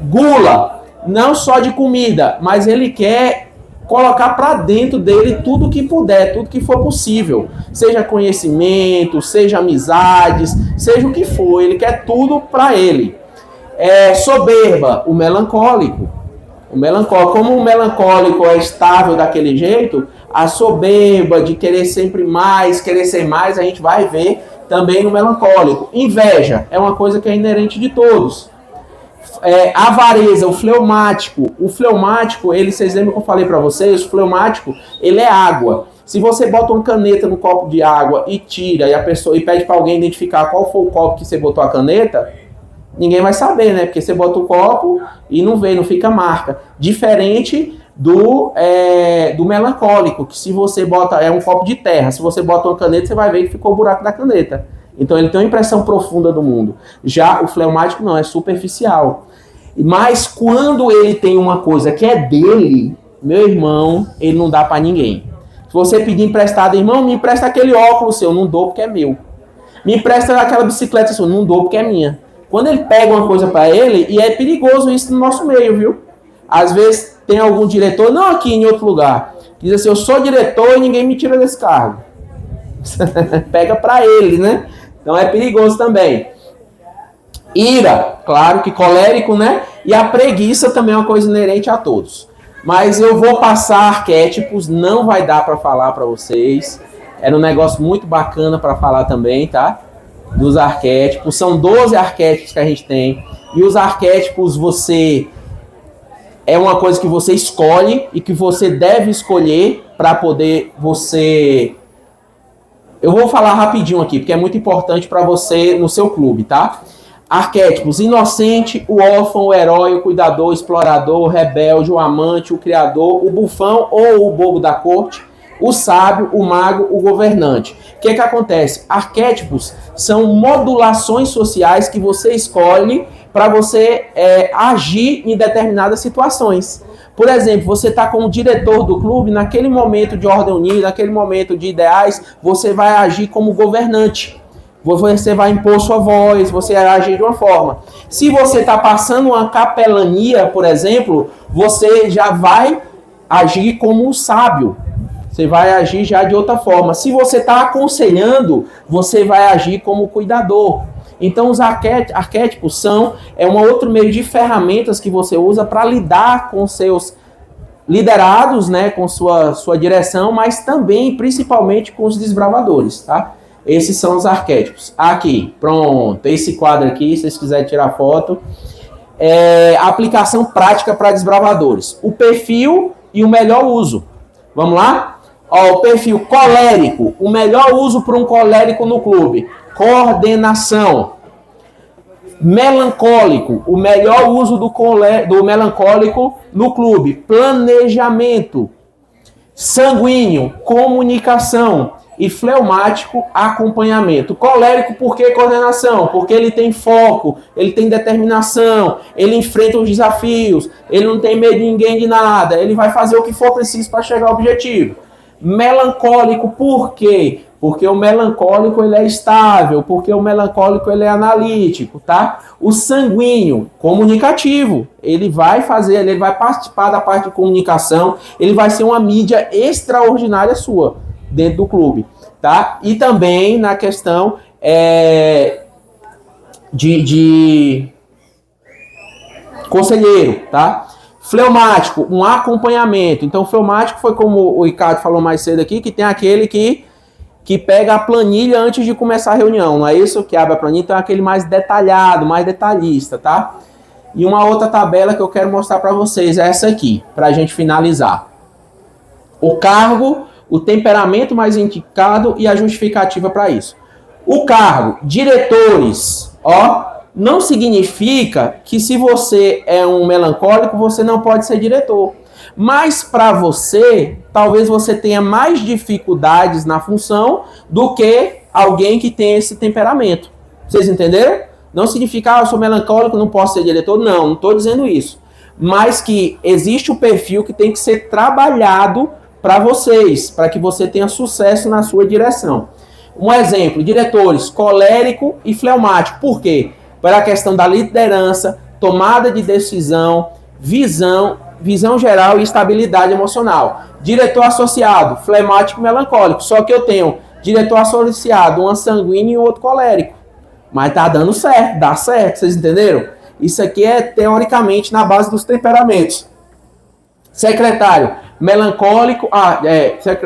Gula, não só de comida, mas ele quer colocar para dentro dele tudo que puder, tudo que for possível. Seja conhecimento, seja amizades, seja o que for. Ele quer tudo para ele. Soberba, o melancólico. Como o melancólico é estável daquele jeito, a soberba de querer sempre mais, querer ser mais, a gente vai ver também no melancólico. Inveja é uma coisa que é inerente de todos. Avareza, o fleumático. O fleumático, vocês lembram que eu falei para vocês? O fleumático, ele é água. Se você bota uma caneta no copo de água e tira e pede para alguém identificar qual foi o copo que você botou a caneta, ninguém vai saber, né? Porque você bota o copo e não vê, não fica marca. Diferente do melancólico, que se você bota, é um copo de terra, se você bota uma caneta, você vai ver que ficou o buraco da caneta. Então ele tem uma impressão profunda do mundo. Já o fleumático não, é superficial. Mas quando ele tem uma coisa que é dele, meu irmão, ele não dá para ninguém. Se você pedir emprestado, irmão, me empresta aquele óculos seu, não dou porque é meu. Me empresta aquela bicicleta sua, não dou porque é minha. Quando ele pega uma coisa para ele, e é perigoso isso no nosso meio, viu? Às vezes tem algum diretor, não aqui em outro lugar, que diz assim, eu sou diretor e ninguém me tira desse cargo. Pega para ele, né? Então é perigoso também. Ira, claro que colérico, né? E a preguiça também é uma coisa inerente a todos. Mas eu vou passar arquétipos, não vai dar para falar para vocês. Era um negócio muito bacana para falar também, tá? Dos arquétipos. São 12 arquétipos que a gente tem. E os arquétipos é uma coisa que você escolhe e que você deve escolher para poder você... Eu vou falar rapidinho aqui, porque é muito importante para você no seu clube, tá? Arquétipos: inocente, o órfão, o herói, o cuidador, o explorador, o rebelde, o amante, o criador, o bufão ou o bobo da corte, o sábio, o mago, o governante. O que acontece? Arquétipos são modulações sociais que você escolhe para você agir em determinadas situações. Por exemplo, você está como diretor do clube, naquele momento de ordem unida, naquele momento de ideais, você vai agir como governante. Você vai impor sua voz, você vai agir de uma forma. Se você está passando uma capelania, por exemplo, você já vai agir como um sábio. Você vai agir já de outra forma. Se você está aconselhando, você vai agir como cuidador. Então os arquétipos são um outro meio de ferramentas que você usa para lidar com seus liderados, né, com sua direção, mas também, principalmente, com os desbravadores, tá? Esses são os arquétipos. Aqui, pronto, esse quadro aqui, se vocês quiserem tirar foto, a aplicação prática para desbravadores. O perfil e o melhor uso. Vamos lá? Ó, o perfil colérico, o melhor uso para um colérico no clube. Coordenação. Melancólico, o melhor uso do melancólico no clube. Planejamento. Sanguíneo, comunicação. E fleumático, acompanhamento. Colérico, por que coordenação? Porque ele tem foco, ele tem determinação, ele enfrenta os desafios, ele não tem medo de ninguém, de nada, ele vai fazer o que for preciso para chegar ao objetivo. Melancólico, por quê? Porque o melancólico ele é estável, porque o melancólico ele é analítico, tá? O sanguíneo, comunicativo, ele vai participar da parte de comunicação, ele vai ser uma mídia extraordinária sua dentro do clube, tá? E também na questão de conselheiro, tá? Fleumático, um acompanhamento. Então, fleumático foi como o Ricardo falou mais cedo aqui, que tem aquele que pega a planilha antes de começar a reunião, não é isso? Que abre a planilha, então é aquele mais detalhado, mais detalhista, tá? E uma outra tabela que eu quero mostrar para vocês é essa aqui, para a gente finalizar. O cargo, o temperamento mais indicado e a justificativa para isso. O cargo, diretores, ó, não significa que se você é um melancólico, você não pode ser diretor. Mas para você, talvez você tenha mais dificuldades na função do que alguém que tem esse temperamento. Vocês entenderam? Não significa, eu sou melancólico, não posso ser diretor. Não estou dizendo isso. Mas que existe o perfil que tem que ser trabalhado para vocês, para que você tenha sucesso na sua direção. Um exemplo, diretores, colérico e fleumático. Por quê? Pela questão da liderança, tomada de decisão, visão geral e estabilidade emocional. Diretor associado, fleumático e melancólico. Só que eu tenho diretor associado, um sanguíneo e outro colérico. Mas tá dando certo, dá certo, vocês entenderam? Isso aqui é teoricamente na base dos temperamentos. Secretário, melancólico,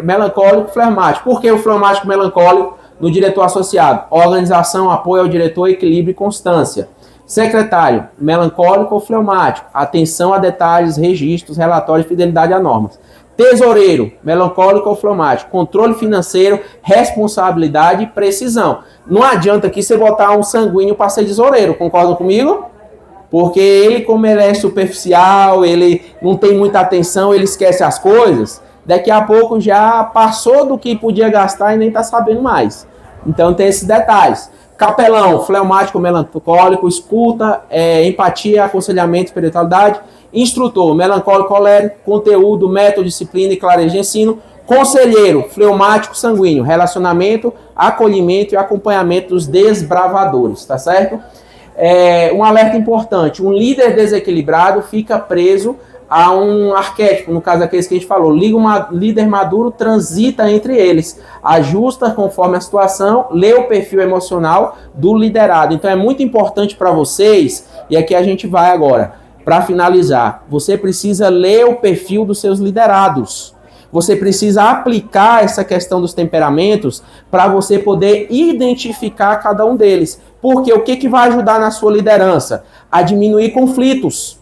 melancólico, fleumático. Por que o fleumático melancólico no diretor associado? Organização, apoio ao diretor, equilíbrio e constância. Secretário, melancólico ou fleumático, atenção a detalhes, registros, relatórios, fidelidade a normas. Tesoureiro, melancólico ou fleumático. Controle financeiro, responsabilidade e precisão. Não adianta aqui você botar um sanguíneo para ser tesoureiro, concordam comigo? Porque ele, como ele é superficial, ele não tem muita atenção, ele esquece as coisas, daqui a pouco já passou do que podia gastar e nem está sabendo mais. Então tem esses detalhes. Capelão, fleumático, melancólico, escuta, empatia, aconselhamento, espiritualidade. Instrutor, melancólico, colérico, conteúdo, método, disciplina e clareza de ensino. Conselheiro, fleumático, sanguíneo, relacionamento, acolhimento e acompanhamento dos desbravadores, tá certo? Um alerta importante, um líder desequilibrado fica preso a um arquétipo, no caso aqueles que a gente falou, líder maduro transita entre eles, ajusta conforme a situação, lê o perfil emocional do liderado. Então é muito importante para vocês, e aqui a gente vai agora, para finalizar, você precisa ler o perfil dos seus liderados. Você precisa aplicar essa questão dos temperamentos para você poder identificar cada um deles. Porque o que vai ajudar na sua liderança? A diminuir conflitos.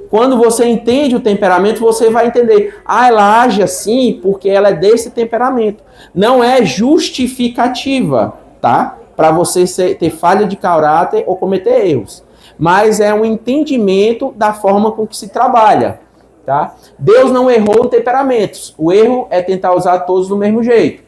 Quando você entende o temperamento, você vai entender. Ela age assim porque ela é desse temperamento. Não é justificativa, tá? Para você ter falha de caráter ou cometer erros. Mas é um entendimento da forma com que se trabalha. Tá? Deus não errou em temperamentos. O erro é tentar usar todos do mesmo jeito.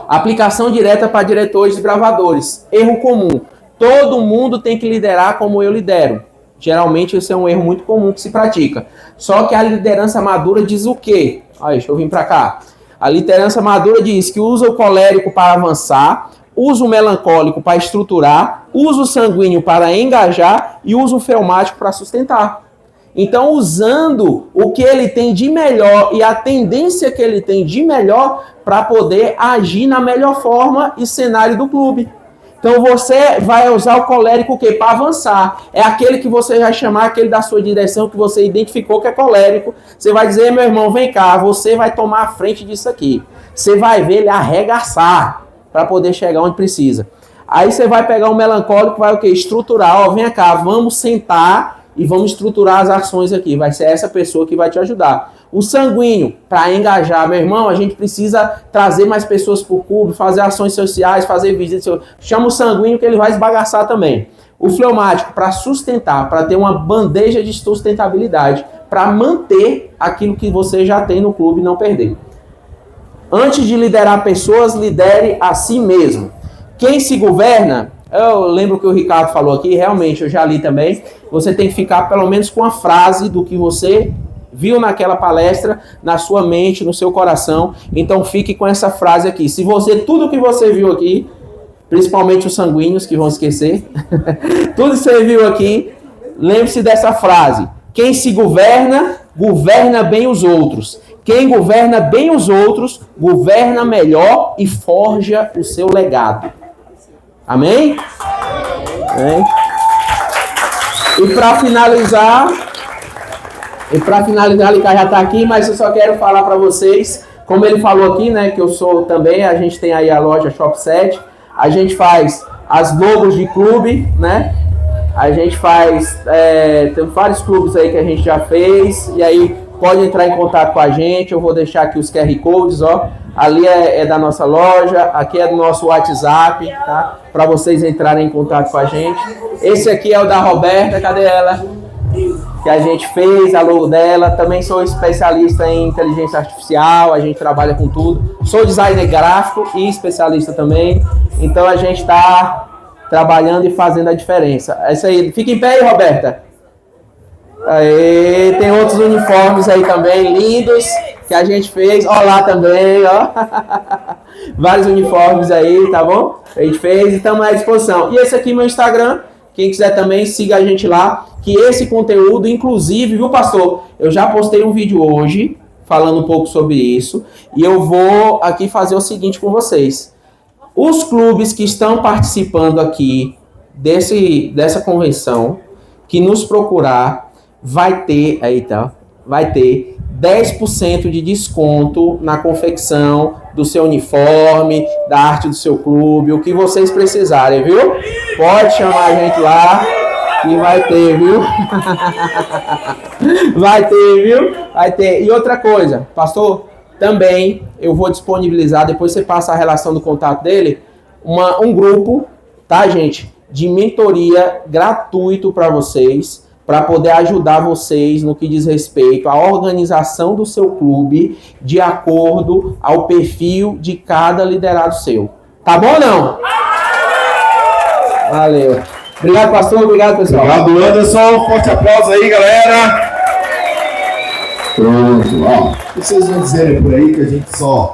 Aplicação direta para diretores e desbravadores. Erro comum. Todo mundo tem que liderar como eu lidero. Geralmente esse é um erro muito comum que se pratica. Só que a liderança madura diz o quê? Deixa eu vir para cá. A liderança madura diz que usa o colérico para avançar, usa o melancólico para estruturar, usa o sanguíneo para engajar e usa o fleumático para sustentar. Então, usando o que ele tem de melhor e a tendência que ele tem de melhor para poder agir na melhor forma e cenário do clube. Então, você vai usar o colérico o quê? Para avançar. É aquele que você vai chamar, aquele da sua direção que você identificou que é colérico. Você vai dizer, meu irmão, vem cá, você vai tomar a frente disso aqui. Você vai ver ele arregaçar para poder chegar onde precisa. Aí você vai pegar o melancólico, vai o quê? Estruturar. Vem cá, vamos sentar e vamos estruturar as ações aqui. Vai ser essa pessoa que vai te ajudar. O sanguíneo, para engajar, meu irmão, a gente precisa trazer mais pessoas para o clube, fazer ações sociais, fazer visitas. Chama o sanguíneo que ele vai esbagaçar também. O fleumático, para sustentar, para ter uma bandeja de sustentabilidade, para manter aquilo que você já tem no clube e não perder. Antes de liderar pessoas, lidere a si mesmo. Quem se governa, eu lembro que o Ricardo falou aqui, realmente eu já li também, você tem que ficar pelo menos com a frase do que você viu naquela palestra, na sua mente, no seu coração. Então fique com essa frase aqui. Se você, tudo que você viu aqui, principalmente os sanguíneos que vão esquecer, tudo que você viu aqui, lembre-se dessa frase. Quem se governa, governa bem os outros. Quem governa bem os outros, governa melhor e forja o seu legado. Amém? Amém? E para finalizar, ele já está aqui, mas eu só quero falar para vocês, como ele falou aqui, né, que eu sou também, a gente tem aí a loja Shop 7, a gente faz as logos de clube, né, a gente faz, tem vários clubes aí que a gente já fez, e aí pode entrar em contato com a gente, eu vou deixar aqui os QR Codes, ali é da nossa loja, aqui é do nosso WhatsApp, tá, para vocês entrarem em contato com a gente. Esse aqui é o da Roberta, cadê ela? Que a gente fez, a logo dela. Também sou especialista em inteligência artificial, a gente trabalha com tudo. Sou designer gráfico e especialista também. Então a gente está trabalhando e fazendo a diferença. É isso aí. Fica em pé aí, Roberta. Aí, tem outros uniformes aí também, lindos, que a gente fez. Ó lá também, ó. Vários uniformes aí, tá bom? A gente fez e estamos à disposição. E esse aqui é meu Instagram. Quem quiser também, siga a gente lá, que esse conteúdo, inclusive, viu, pastor? Eu já postei um vídeo hoje, falando um pouco sobre isso, e eu vou aqui fazer o seguinte com vocês. Os clubes que estão participando aqui dessa convenção, que nos procurar, vai ter 10% de desconto na confecção do seu uniforme, da arte do seu clube, o que vocês precisarem, viu? Pode chamar a gente lá, E vai ter, viu? Vai ter, viu? Vai ter. E outra coisa, pastor, também eu vou disponibilizar, depois você passa a relação do contato dele, um grupo, tá, gente? De mentoria gratuito para vocês, para poder ajudar vocês no que diz respeito à organização do seu clube de acordo ao perfil de cada liderado seu. Tá bom ou não? Valeu. Obrigado, pastor. Obrigado, pessoal. Obrigado, Anderson. Forte aplauso aí, galera. Pronto, ó. Vocês vão dizerem por aí que a gente só